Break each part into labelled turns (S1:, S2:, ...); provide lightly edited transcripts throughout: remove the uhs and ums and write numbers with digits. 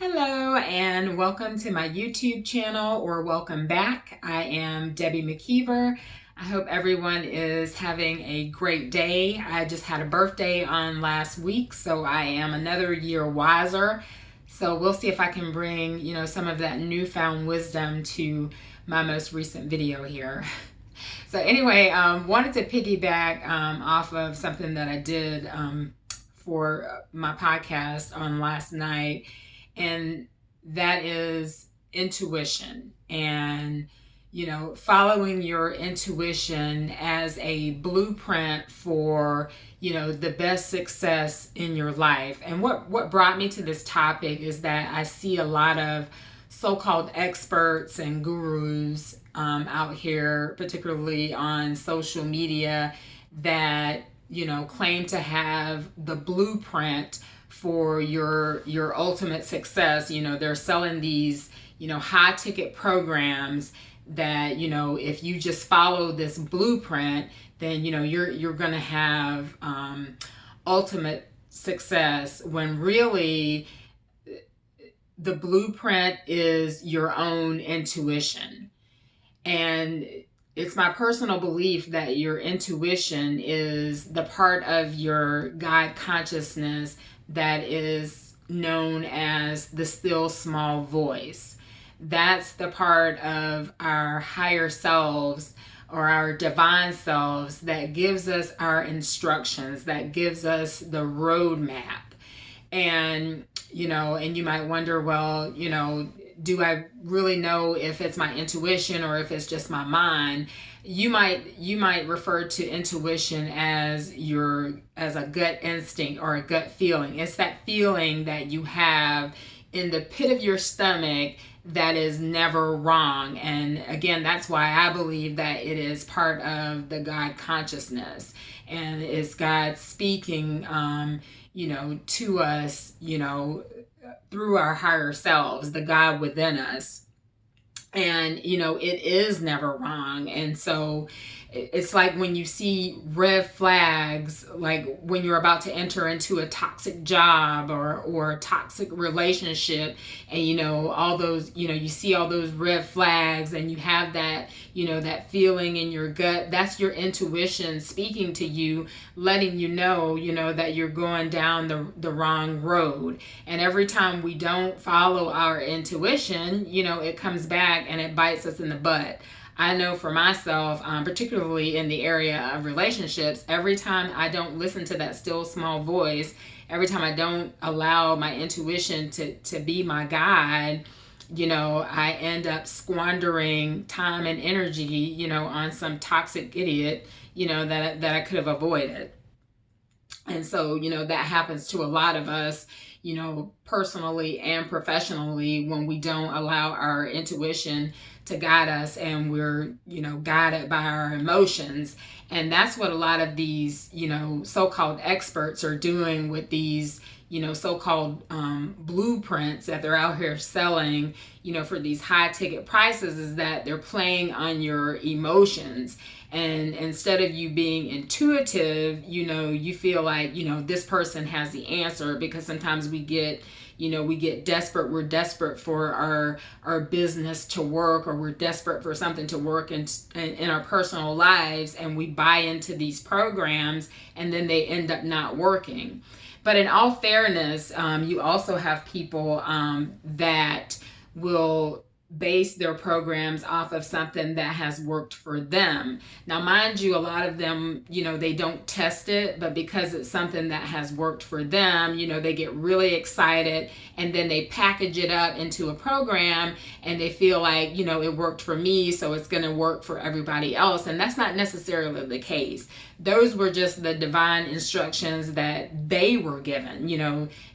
S1: Hello and welcome to my YouTube channel, or welcome back. I am Debbie McKeever. I hope everyone is having a great day. I just had a birthday on last week, so I am another year wiser. So we'll see if I can bring, some of that newfound wisdom to my most recent video here. So anyway, wanted to piggyback off of something that I did for my podcast on last night, and that is intuition and following your intuition as a blueprint for the best success in your life. And what brought me to this topic is that I see a lot of so-called experts and gurus out here, particularly on social media, that claim to have the blueprint for your ultimate success. They're selling these high ticket programs that if you just follow this blueprint, then you're going to have ultimate success, when really the blueprint is your own intuition. And it's my personal belief that your intuition is the part of your God consciousness that is known as the still small voice. That's the part of our higher selves, or our divine selves, that gives us our instructions, that gives us the roadmap. And and you might wonder, well, do I really know if it's my intuition or if it's just my mind? You might refer to intuition as a gut instinct or a gut feeling. It's that feeling that you have in the pit of your stomach that is never wrong. And again, that's why I believe that it is part of the God consciousness, and it's God speaking to us, through our higher selves, the God within us. And it is never wrong. And so it's like when you see red flags, like when you're about to enter into a toxic job or a toxic relationship, and all those, you see all those red flags, and you have that that feeling in your gut. That's your intuition speaking to you, letting you know that you're going down the wrong road. And every time we don't follow our intuition, it comes back and it bites us in the butt. I know for myself, particularly in the area of relationships, every time I don't listen to that still small voice, every time I don't allow my intuition to be my guide, I end up squandering time and energy, on some toxic idiot, that I could have avoided. And so, that happens to a lot of us, personally and professionally, when we don't allow our intuition to guide us, and we're, guided by our emotions. And that's what a lot of these, so-called experts are doing with these, so-called blueprints that they're out here selling, for these high ticket prices, is that they're playing on your emotions. And instead of you being intuitive, you feel like, this person has the answer, because sometimes we get desperate. We're desperate for our business to work, or we're desperate for something to work in our personal lives, and we buy into these programs, and then they end up not working. But in all fairness, you also have people that will base their programs off of something that has worked for them. Now, mind you, a lot of them, they don't test it, but because it's something that has worked for them, they get really excited, and then they package it up into a program, and they feel like, it worked for me, so it's going to work for everybody else. And that's not necessarily the case. Those were just the divine instructions that they were given.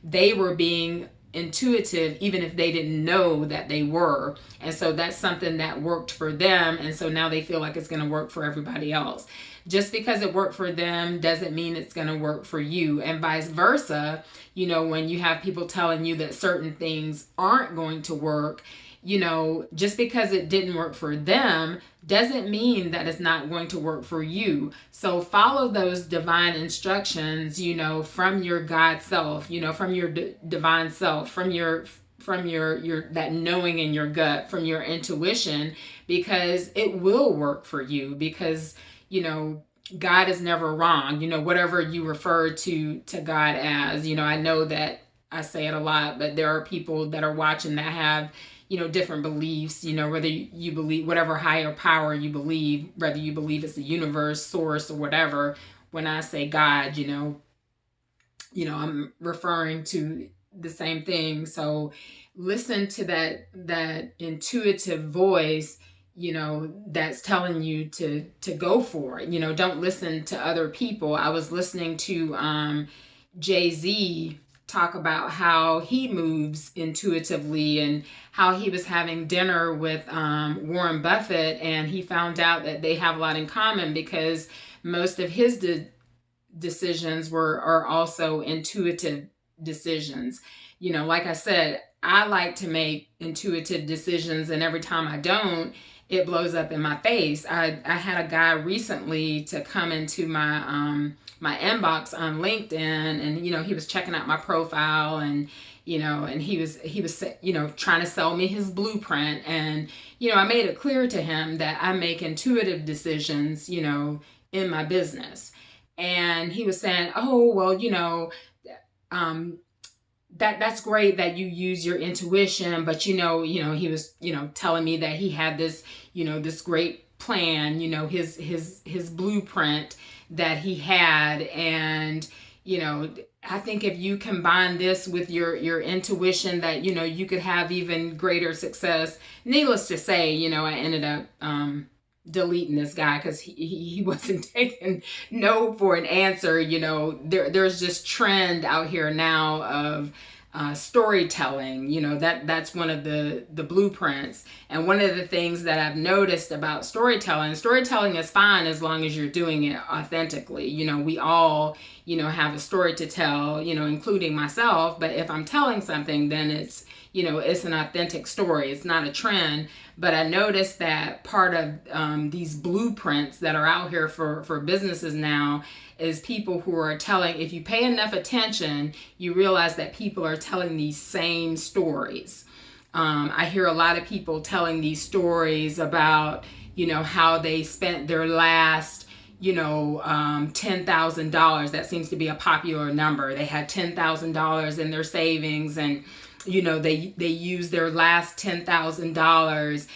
S1: They were being intuitive, even if they didn't know that they were. And so that's something that worked for them, and so now they feel like it's going to work for everybody else. Just because it worked for them doesn't mean it's going to work for you, and vice versa. When you have people telling you that certain things aren't going to work, just because it didn't work for them doesn't mean that it's not going to work for you. So follow those divine instructions, from your God self, from your divine self, from your your that knowing in your gut, from your intuition, because it will work for you, because God is never wrong. Whatever you refer to God as, I know that I say it a lot, but there are people that are watching that have different beliefs, whether you believe whatever higher power you believe, whether you believe it's the universe, source, or whatever. When I say God, I'm referring to the same thing. So listen to that intuitive voice, that's telling you to go for it. Don't listen to other people. I was listening to Jay-Z talk about how he moves intuitively, and how he was having dinner with Warren Buffett, and he found out that they have a lot in common, because most of his decisions are also intuitive decisions. Like I said, I like to make intuitive decisions, and every time I don't, it blows up in my face. I had a guy recently to come into my inbox on LinkedIn, and he was checking out my profile, and and he was trying to sell me his blueprint, and I made it clear to him that I make intuitive decisions in my business. And he was saying, oh, well, um, that's great that you use your intuition, but he was telling me that he had this this great plan, his blueprint that he had. And I think if you combine this with your intuition, that you could have even greater success. Needless to say, I ended up deleting this guy, because he wasn't taking no for an answer. There's this trend out here now of storytelling. That's one of the blueprints. And one of the things that I've noticed about storytelling is fine as long as you're doing it authentically. We all have a story to tell, including myself. But if I'm telling something, then it's an authentic story. It's not a trend. But I noticed that part of these blueprints that are out here for businesses now is people who are telling, if you pay enough attention, you realize that people are telling these same stories. I hear a lot of people telling these stories about, how they spent their last, $10,000. That seems to be a popular number. They had $10,000 in their savings, and they use their last $10,000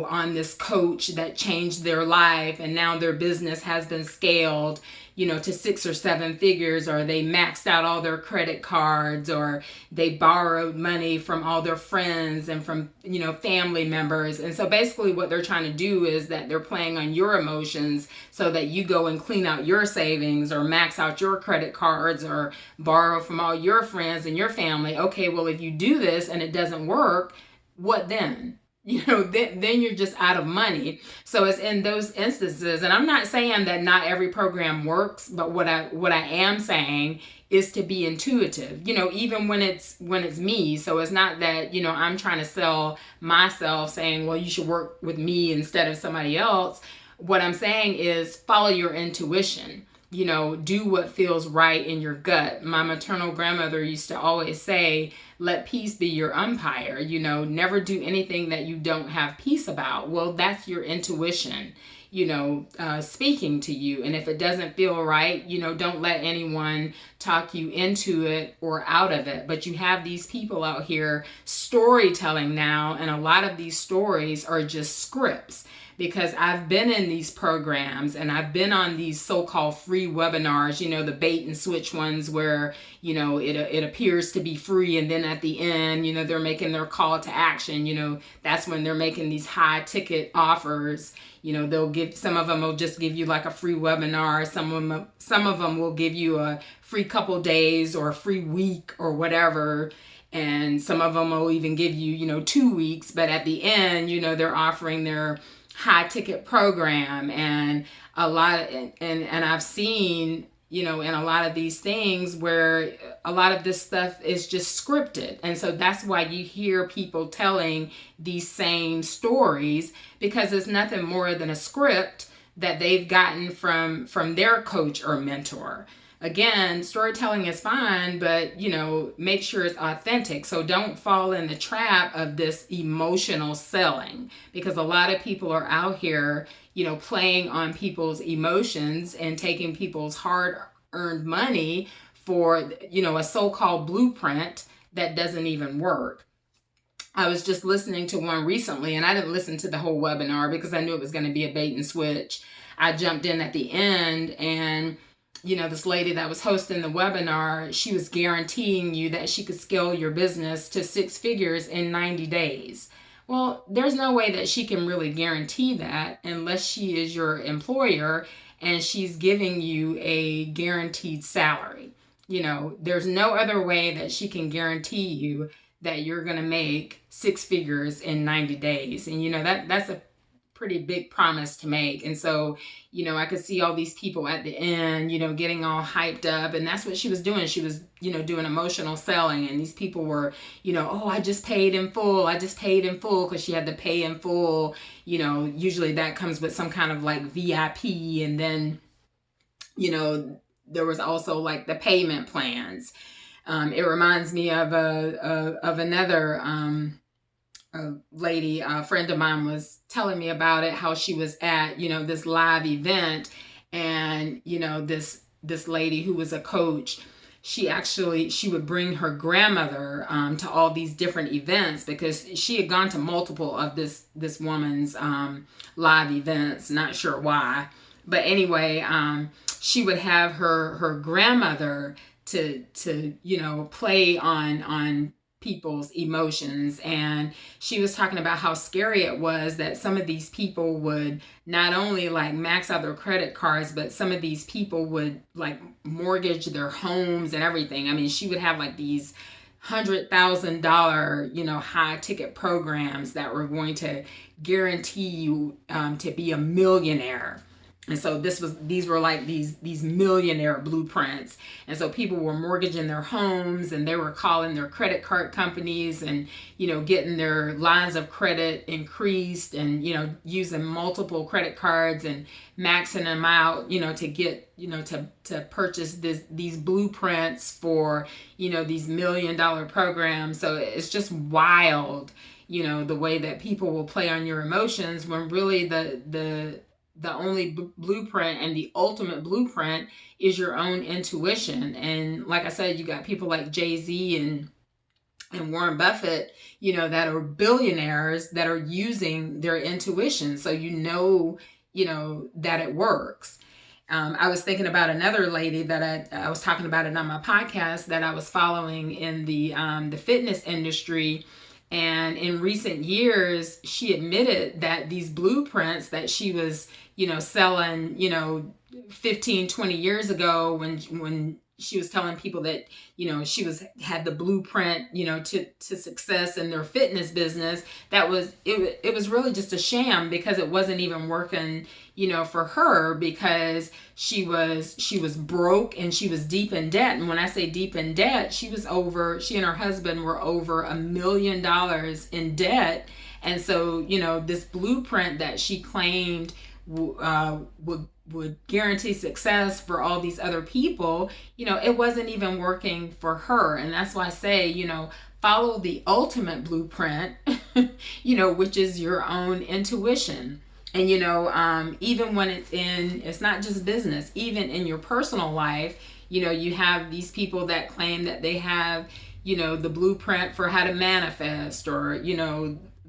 S1: on this coach that changed their life, and now their business has been scaled to 6 or 7 figures, or they maxed out all their credit cards, or they borrowed money from all their friends and from family members. And so basically what they're trying to do is that they're playing on your emotions, so that you go and clean out your savings, or max out your credit cards, or borrow from all your friends and your family. Okay, well, if you do this and it doesn't work, what then? Then you're just out of money. So it's in those instances, and I'm not saying that not every program works, but what I am saying is to be intuitive, even when it's me. So it's not that, I'm trying to sell myself, saying, well, you should work with me instead of somebody else. What I'm saying is follow your intuition. Do what feels right in your gut. My maternal grandmother used to always say, let peace be your umpire. Never do anything that you don't have peace about. Well, that's your intuition, speaking to you. And if it doesn't feel right, don't let anyone talk you into it or out of it. But you have these people out here storytelling now, and a lot of these stories are just scripts. Because I've been in these programs, and I've been on these so-called free webinars, the bait and switch ones where, it appears to be free, and then at the end, they're making their call to action. That's when they're making these high ticket offers. They'll give, some of them will just give you like a free webinar. Some of them will give you a free couple days or a free week or whatever. And some of them will even give you, 2 weeks. But at the end, they're offering their high ticket program. And a lot, and I've seen, in a lot of these things where a lot of this stuff is just scripted. And so that's why you hear people telling these same stories, because it's nothing more than a script that they've gotten from their coach or mentor. again, storytelling is fine, but make sure it's authentic. So don't fall in the trap of this emotional selling, because a lot of people are out here, playing on people's emotions and taking people's hard earned money for, a so-called blueprint that doesn't even work. I was just listening to one recently, and I didn't listen to the whole webinar because I knew it was going to be a bait and switch. I jumped in at the end, and this lady that was hosting the webinar, she was guaranteeing you that she could scale your business to 6 figures in 90 days. Well, there's no way that she can really guarantee that unless she is your employer and she's giving you a guaranteed salary. There's no other way that she can guarantee you that you're going to make 6 figures in 90 days. And, that's a pretty big promise to make. And so, I could see all these people at the end, getting all hyped up. And that's what she was doing. She was, doing emotional selling. And these people were, oh, I just paid in full. I just paid in full, because she had to pay in full. Usually that comes with some kind of like VIP. And then, there was also like the payment plans. It reminds me of another a lady, a friend of mine was telling me about it, how she was at, this live event, and, this lady who was a coach, she would bring her grandmother to all these different events, because she had gone to multiple of this woman's live events, not sure why. But anyway, she would have her grandmother to play on people's emotions. And she was talking about how scary it was that some of these people would not only like max out their credit cards, but some of these people would like mortgage their homes and everything. I mean, she would have like these $100,000, high ticket programs that were going to guarantee you to be a millionaire. And so these were like these millionaire blueprints. And so people were mortgaging their homes, and they were calling their credit card companies and, getting their lines of credit increased, and, using multiple credit cards and maxing them out, to get, to purchase these blueprints for, these $1 million programs. So it's just wild, the way that people will play on your emotions, when really the only blueprint and the ultimate blueprint is your own intuition. And like I said, you got people like Jay-Z and Warren Buffett, that are billionaires that are using their intuition. So that it works. I was thinking about another lady that I was talking about it on my podcast, that I was following in the fitness industry. And in recent years, she admitted that these blueprints that she was, selling, 15, 20 years ago, when she was telling people that, she had the blueprint, to success in their fitness business, it was really just a sham, because it wasn't even working, for her, because she was broke and she was deep in debt. And when I say deep in debt, she and her husband were over $1 million in debt. And so, this blueprint that she claimed would guarantee success for all these other people, it wasn't even working for her. And that's why I say, follow the ultimate blueprint, which is your own intuition. And, even when it's not just business, even in your personal life, you have these people that claim that they have, the blueprint for how to manifest, or,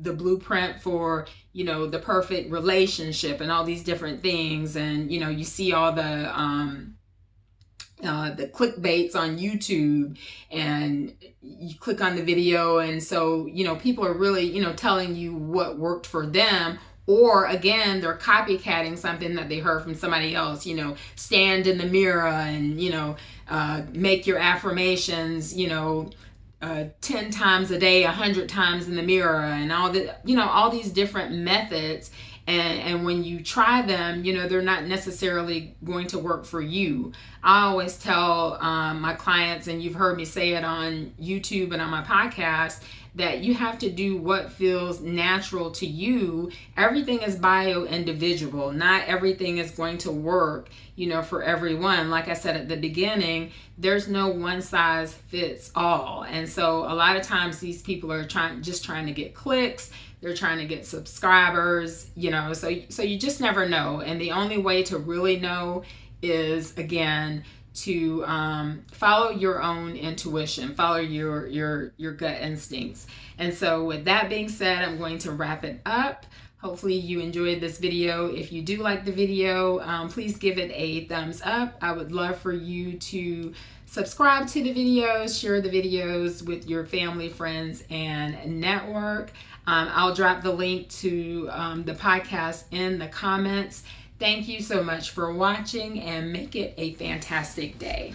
S1: the blueprint for, the perfect relationship, and all these different things. And, you see all the clickbaits on YouTube, and you click on the video. And so, people are really, telling you what worked for them. Or again, they're copycatting something that they heard from somebody else, stand in the mirror and, make your affirmations, 10 times a day, 100 times in the mirror, and all these different methods. And when you try them, they're not necessarily going to work for you. I always tell my clients, and you've heard me say it on YouTube and on my podcast, that you have to do what feels natural to you. Everything is bio individual. Not everything is going to work, for everyone. Like I said at the beginning, there's no one size fits all. And so a lot of times these people are trying to get clicks. They're trying to get subscribers, so you just never know. And the only way to really know is, again, to follow your own intuition, follow your gut instincts. And so with that being said, I'm going to wrap it up. Hopefully you enjoyed this video. If you do like the video, please give it a thumbs up. I would love for you to subscribe to the videos, share the videos with your family, friends, and network. I'll drop the link to the podcast in the comments. Thank you so much for watching, and make it a fantastic day.